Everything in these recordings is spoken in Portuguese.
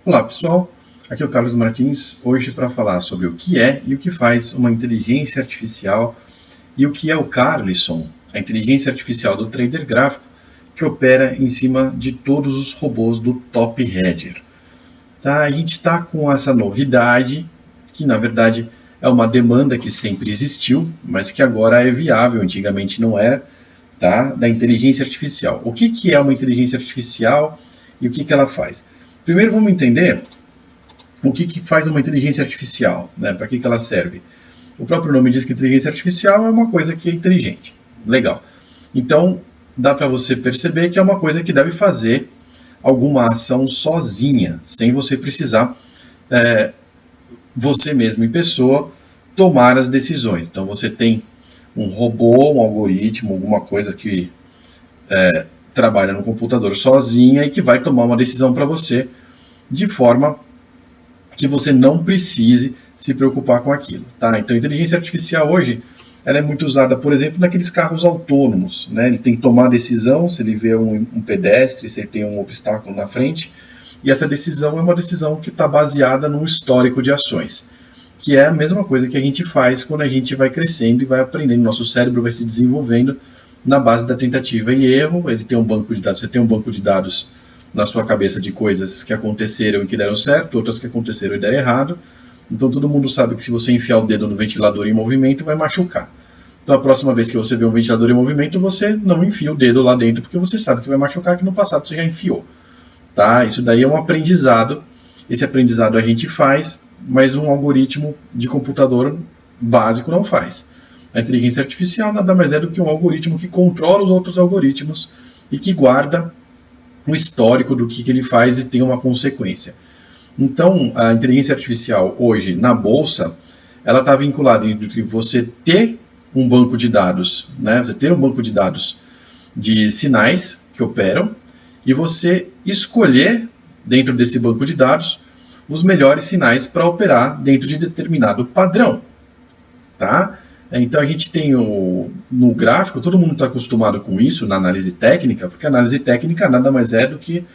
Olá pessoal, aqui é o Carlos Martins, hoje para falar sobre o que é e o que faz uma inteligência artificial e o que é o Carlson, a inteligência artificial do trader gráfico que opera em cima de todos os robôs do Top Hedger. Tá? A gente está com essa novidade, que na verdade é uma demanda que sempre existiu, mas que agora é viável, antigamente não era, tá? Da inteligência artificial. O que é uma inteligência artificial e o que ela faz? Primeiro vamos entender o que faz uma inteligência artificial, né? Para que ela serve. O próprio nome diz que inteligência artificial é uma coisa que é inteligente. Legal. Então, dá para você perceber que é uma coisa que deve fazer alguma ação sozinha, sem você precisar, você mesmo em pessoa, tomar as decisões. Então, você tem um robô, um algoritmo, alguma coisa que trabalha no computador sozinha e que vai tomar uma decisão para você de forma que você não precise se preocupar com aquilo. Tá? Então, a inteligência artificial hoje ela é muito usada, por exemplo, naqueles carros autônomos. Né? Ele tem que tomar a decisão se ele vê um pedestre, se ele tem um obstáculo na frente, e essa decisão é uma decisão que está baseada num histórico de ações, que é a mesma coisa que a gente faz quando a gente vai crescendo e vai aprendendo, nosso cérebro vai se desenvolvendo na base da tentativa e erro. Ele tem um banco de dados, você tem um banco de dados na sua cabeça de coisas que aconteceram e que deram certo, outras que aconteceram e deram errado. Então todo mundo sabe que se você enfiar o dedo no ventilador em movimento, vai machucar. Então a próxima vez que você vê um ventilador em movimento, você não enfia o dedo lá dentro, porque você sabe que vai machucar, que no passado você já enfiou. Tá? Isso daí é um aprendizado. Esse aprendizado a gente faz, mas um algoritmo de computador básico não faz. A inteligência artificial nada mais é do que um algoritmo que controla os outros algoritmos e que guarda o histórico do que ele faz e tem uma consequência. Então, a inteligência artificial hoje na bolsa, ela está vinculada entre você ter um banco de dados, né? Você ter um banco de dados de sinais que operam e você escolher dentro desse banco de dados os melhores sinais para operar dentro de determinado padrão, tá? Então a gente tem no gráfico, todo mundo está acostumado com isso na análise técnica, porque a análise técnica nada mais é do que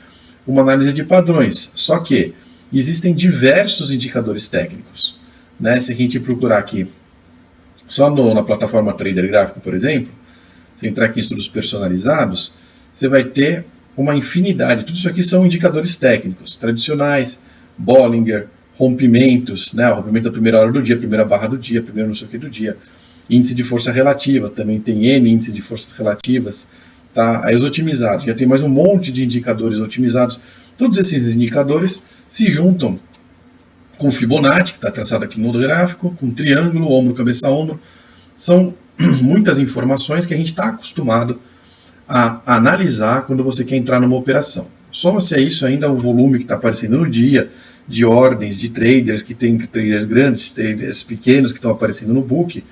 uma análise de padrões, só que existem diversos indicadores técnicos. Né? Se a gente procurar aqui, só na plataforma Trader Gráfico, por exemplo, se entrar aqui em estudos personalizados, você vai ter uma infinidade. Tudo isso aqui são indicadores técnicos, tradicionais, Bollinger, rompimentos, né? O rompimento da primeira hora do dia, primeira barra do dia, primeiro não sei o que do dia, índice de força relativa, também tem N índice de forças relativas, tá? Aí os otimizados, já tem mais um monte de indicadores otimizados. Todos esses indicadores se juntam com Fibonacci, que está traçado aqui no gráfico, com triângulo, ombro, cabeça, ombro. São muitas informações que a gente está acostumado a analisar quando você quer entrar numa operação. Soma-se a isso ainda o volume que está aparecendo no dia, de ordens, de traders, que tem traders grandes, traders pequenos que estão aparecendo no book.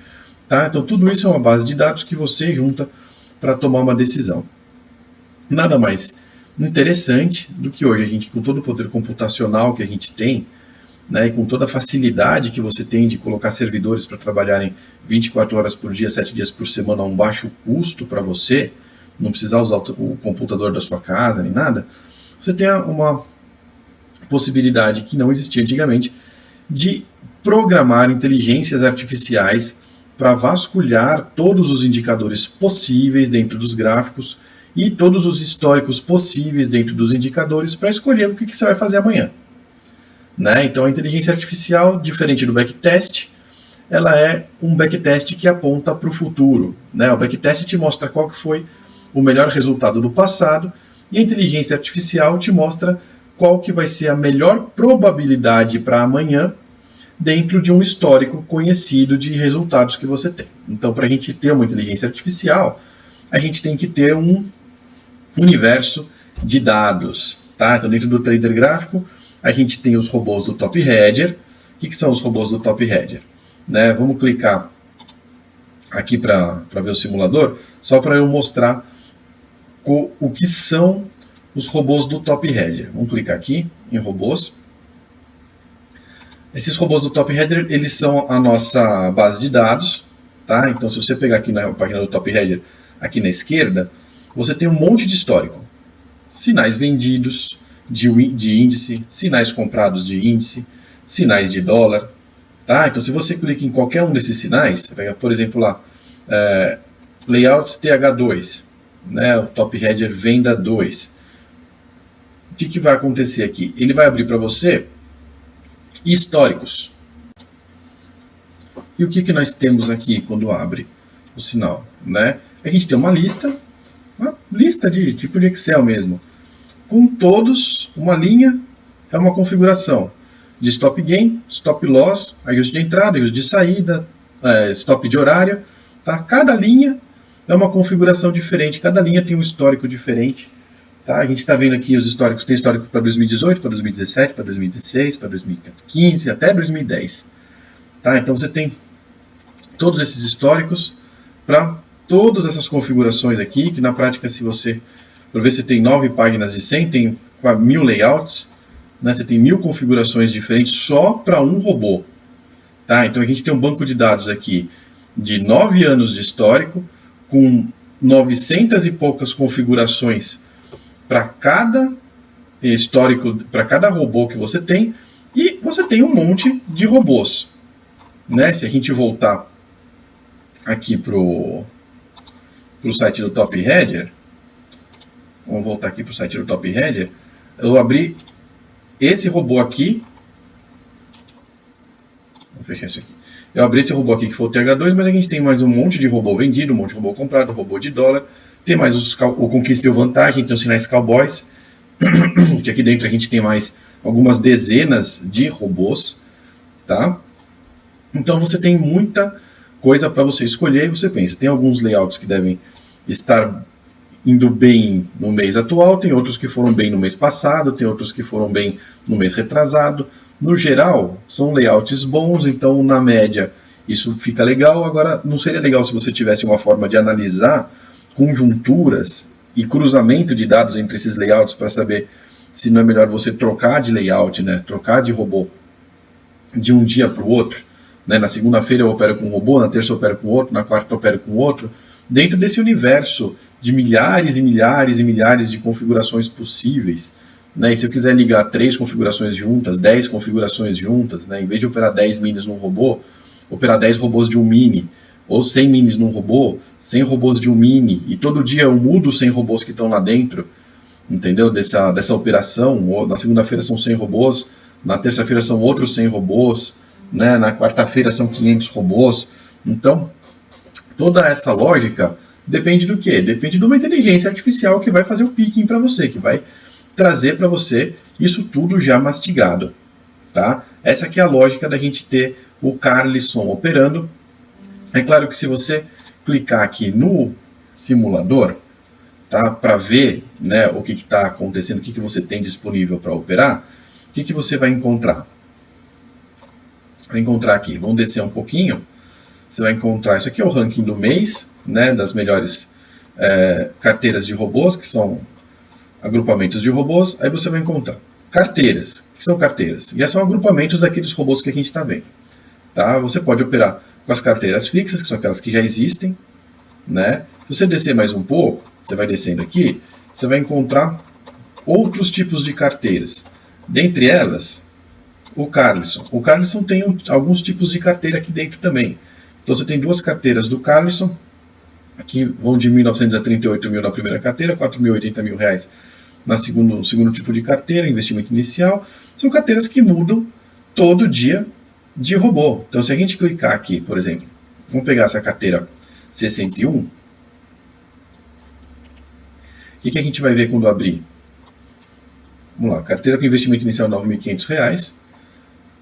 Tá? Então tudo isso é uma base de dados que você junta para tomar uma decisão. Nada mais interessante do que hoje a gente, com todo o poder computacional que a gente tem, né, e com toda a facilidade que você tem de colocar servidores para trabalharem 24 horas por dia, 7 dias por semana a um baixo custo para você, não precisar usar o computador da sua casa nem nada, você tem uma possibilidade que não existia antigamente de programar inteligências artificiais para vasculhar todos os indicadores possíveis dentro dos gráficos e todos os históricos possíveis dentro dos indicadores para escolher o que você vai fazer amanhã. Né? Então a inteligência artificial, diferente do backtest, ela é um backtest que aponta para o futuro. Né? O backtest te mostra qual que foi o melhor resultado do passado e a inteligência artificial te mostra qual que vai ser a melhor probabilidade para amanhã dentro de um histórico conhecido de resultados que você tem. Então, para a gente ter uma inteligência artificial, a gente tem que ter um universo de dados. Tá? Então, dentro do trader gráfico, a gente tem os robôs do Top Hedger. O que são os robôs do Top Hedger? Né? Vamos clicar aqui para ver o simulador, só para eu mostrar o que são os robôs do Top Hedger. Vamos clicar aqui em robôs. Esses robôs do Top Hedger, eles são a nossa base de dados. Tá? Então, se você pegar aqui na página do Top Hedger, aqui na esquerda, você tem um monte de histórico. Sinais vendidos, de índice, sinais comprados de índice, sinais de dólar. Tá? Então, se você clica em qualquer um desses sinais, você pega, por exemplo, lá, Layouts TH2, né, o Top Header Venda 2. O que vai acontecer aqui? Ele vai abrir para você históricos. E o que nós temos aqui quando abre o sinal? Né? A gente tem uma lista de tipo de Excel mesmo, com todos, uma linha é uma configuração de stop gain, stop loss, ajuste de entrada, ajuste de saída, stop de horário. Tá? Cada linha é uma configuração diferente, cada linha tem um histórico diferente. Tá? A gente está vendo aqui os históricos, tem histórico para 2018, para 2017, para 2016, para 2015, até 2010. Tá? Então você tem todos esses históricos para todas essas configurações aqui, que na prática, se você, por ver, você tem 9 páginas de 100, tem 1000 layouts, né? Você tem 1000 configurações diferentes só para um robô. Tá? Então a gente tem um banco de dados aqui de 9 anos de histórico, com 900 e poucas configurações para cada histórico, para cada robô que você tem, e você tem um monte de robôs. Né? Se a gente voltar aqui para o site do Top Header, vamos voltar aqui para o site do Top Header, eu abri esse robô aqui, vou fechar isso aqui. Eu abri esse robô aqui que foi o TH2, mas a gente tem mais um monte de robô vendido, um monte de robô comprado, robô de dólar. Tem mais o Conquista e o Vantagem, tem os sinais Cowboys, que aqui dentro a gente tem mais algumas dezenas de robôs. Tá? Então você tem muita coisa para você escolher e você pensa, tem alguns layouts que devem estar indo bem no mês atual, tem outros que foram bem no mês passado, tem outros que foram bem no mês retrasado. No geral, são layouts bons, então na média isso fica legal. Agora, não seria legal se você tivesse uma forma de analisar conjunturas e cruzamento de dados entre esses layouts para saber se não é melhor você trocar de layout, né? Trocar de robô de um dia para o outro. Né? Na segunda-feira eu opero com um robô, na terça eu opero com outro, na quarta eu opero com outro. Dentro desse universo de milhares e milhares e milhares de configurações possíveis. Né? E se eu quiser ligar 3 configurações juntas, 10 configurações juntas, né? Em vez de operar 10 minis num robô, operar 10 robôs de um mini, ou 100 minis num robô, 100 robôs de um mini, e todo dia eu mudo os 100 robôs que estão lá dentro, entendeu? Dessa operação. Na segunda-feira são 100 robôs, na terça-feira são outros 100 robôs, né? Na quarta-feira são 500 robôs. Então, toda essa lógica depende do quê? Depende de uma inteligência artificial que vai fazer o picking para você, que vai trazer para você isso tudo já mastigado. Tá? Essa aqui é a lógica da gente ter o Carlson operando. É claro que se você clicar aqui no simulador, tá, para ver, né, o que está acontecendo, o que você tem disponível para operar, o que você vai encontrar? Vai encontrar aqui, vamos descer um pouquinho, você vai encontrar, isso aqui é o ranking do mês, né, das melhores carteiras de robôs, que são agrupamentos de robôs. Aí você vai encontrar carteiras. O que são carteiras? E são agrupamentos daqueles robôs que a gente está vendo. Tá? Você pode operar com as carteiras fixas, que são aquelas que já existem. Né? Se você descer mais um pouco, você vai descendo aqui, você vai encontrar outros tipos de carteiras. Dentre elas, o Carlson. O Carlson tem alguns tipos de carteira aqui dentro também. Então você tem 2 carteiras do Carlson, que vão de 1.900 a 38 mil na primeira carteira, 4 mil a 80 mil reais no segundo tipo de carteira, investimento inicial. São carteiras que mudam todo dia de robô. Então, se a gente clicar aqui, por exemplo, vamos pegar essa carteira 61, o que a gente vai ver quando abrir? Vamos lá, carteira com investimento inicial R$ 9.500,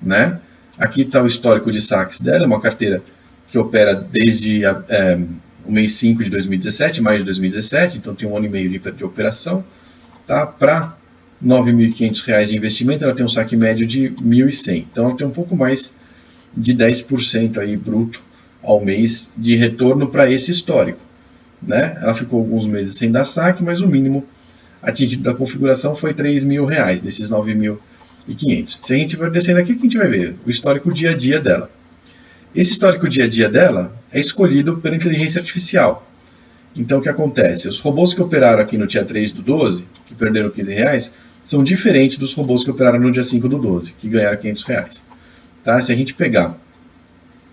né? Aqui está o histórico de saques dela, é uma carteira que opera desde o mês 5 de 2017, maio de 2017, então tem 1 ano e meio de operação. Tá? Para R$ 9.500 de investimento, ela tem um saque médio de 1.100. Então ela tem um pouco mais de 10% aí bruto ao mês de retorno para esse histórico. Né? Ela ficou alguns meses sem dar saque, mas o mínimo atingido da configuração foi R$ 3.000, desses 9.500. Se a gente vai descendo aqui, o que a gente vai ver? O histórico dia a dia dela. Esse histórico dia a dia dela é escolhido pela inteligência artificial. Então o que acontece? Os robôs que operaram aqui no dia 3 do 12, que perderam R$ 15, são diferentes dos robôs que operaram no dia 5/12, que ganharam R$500. Tá? Se a gente pegar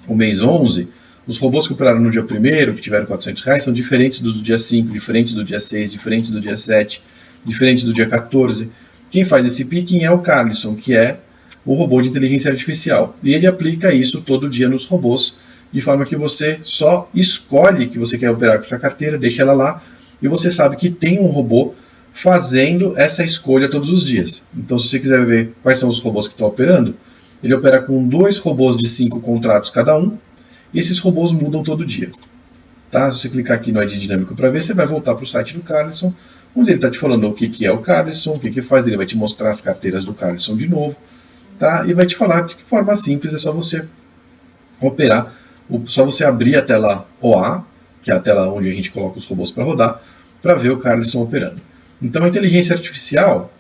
o mês 11, os robôs que operaram no dia 1º, que tiveram R$400, são diferentes do dia 5, diferentes do dia 6, diferentes do dia 7, diferentes do dia 14. Quem faz esse picking é o Carlson, que é o robô de inteligência artificial. E ele aplica isso todo dia nos robôs, de forma que você só escolhe que você quer operar com essa carteira, deixa ela lá, e você sabe que tem um robô fazendo essa escolha todos os dias. Então, se você quiser ver quais são os robôs que estão operando, ele opera com 2 robôs de 5 contratos cada um, e esses robôs mudam todo dia. Tá? Se você clicar aqui no ID dinâmico para ver, você vai voltar para o site do Carlson, onde ele está te falando o que é o Carlson, o que faz, ele vai te mostrar as carteiras do Carlson de novo, tá? E vai te falar de que forma simples é só você operar, só você abrir a tela OA, que é a tela onde a gente coloca os robôs para rodar, para ver o Carlson operando. Então a inteligência artificial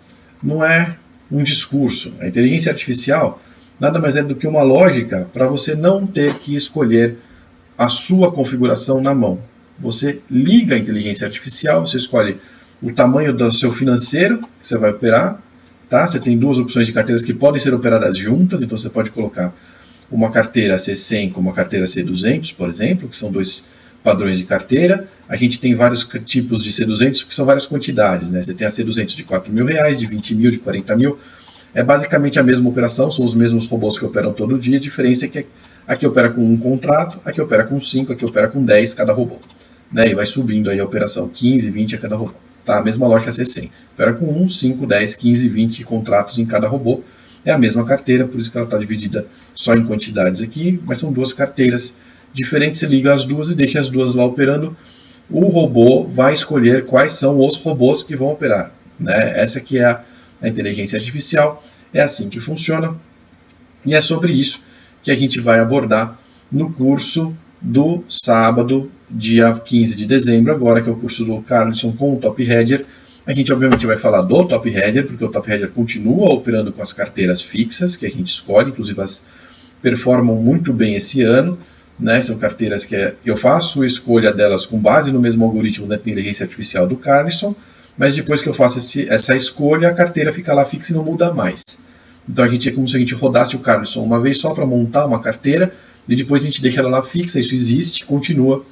não é um discurso, a inteligência artificial nada mais é do que uma lógica para você não ter que escolher a sua configuração na mão. Você liga a inteligência artificial, você escolhe o tamanho do seu financeiro que você vai operar. Tá? Você tem 2 opções de carteiras que podem ser operadas juntas, então você pode colocar uma carteira C100 com uma carteira C200, por exemplo, que são 2 padrões de carteira. A gente tem vários tipos de C200, que são várias quantidades. Né? Você tem a C200 de R$4.000, de R$20.000, de R$40.000. É basicamente a mesma operação, são os mesmos robôs que operam todo dia. A diferença é que aqui opera com 1 contrato, aqui opera com 5, aqui opera com 10 cada robô. Né? E vai subindo aí a operação 15, 20 a cada robô. Tá? A mesma lógica C100. Opera com 1, 5, 10, 15, 20 contratos em cada robô. É a mesma carteira, por isso que ela está dividida só em quantidades aqui, mas são 2 carteiras diferentes. Você liga as 2 e deixa as 2 lá operando. O robô vai escolher quais são os robôs que vão operar. Né? Essa aqui é a inteligência artificial, é assim que funciona. E é sobre isso que a gente vai abordar no curso do sábado, dia 15 de dezembro, agora, que é o curso do Carlson com o Top Hedger. A gente obviamente vai falar do Top Hedger, porque o Top Hedger continua operando com as carteiras fixas, que a gente escolhe, inclusive elas performam muito bem esse ano. Né? São carteiras que eu faço a escolha delas com base no mesmo algoritmo da inteligência artificial do Carlson, mas depois que eu faço essa escolha, a carteira fica lá fixa e não muda mais. Então é como se a gente rodasse o Carlson uma vez só para montar uma carteira, e depois a gente deixa ela lá fixa, isso existe, continua.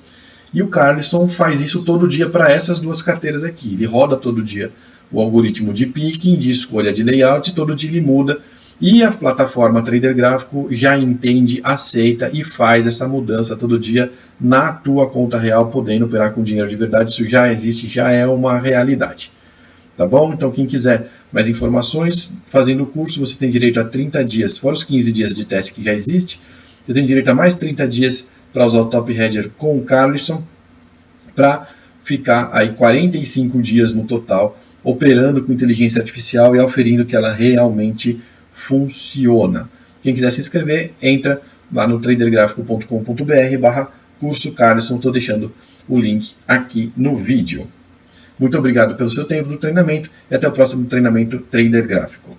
E o Carlson faz isso todo dia para essas 2 carteiras aqui. Ele roda todo dia o algoritmo de picking, de escolha de layout, todo dia ele muda. E a plataforma Trader Gráfico já entende, aceita e faz essa mudança todo dia na tua conta real, podendo operar com dinheiro de verdade. Isso já existe, já é uma realidade. Tá bom? Então quem quiser mais informações, fazendo o curso, você tem direito a 30 dias, fora os 15 dias de teste que já existe, você tem direito a mais 30 dias para usar o Top Hedger com o Carlson, para ficar aí 45 dias no total, operando com inteligência artificial e auferindo que ela realmente funciona. Quem quiser se inscrever, entra lá no tradergrafico.com.br/curso Carlson. Estou deixando o link aqui no vídeo. Muito obrigado pelo seu tempo do treinamento e até o próximo treinamento Trader Gráfico.